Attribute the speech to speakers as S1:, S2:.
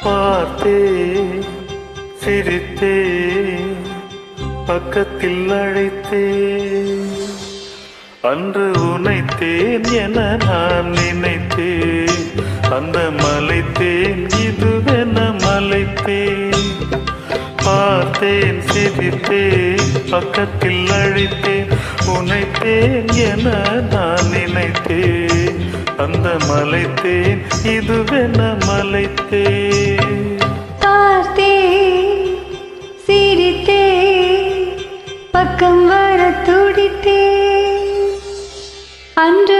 S1: பார்த்தே சிரித்தே பக்கத்தில் அழைத்தே அன்று உனைத்தேன் என நான் நினைத்தேன் அந்த மலைத்தேன் இதுவென மலைத்தேன் பார்த்தேன் சிரித்தேன் பக்கத்தில் அழைத்தேன் உனைத்தேன் என நான் நினைத்தேன் அந்த மலைத்தேன் இதுவென மலைத்தேன்
S2: பார்த்தேன் சிரித்தேன் பக்கம் வர துடித்தேன் அன்று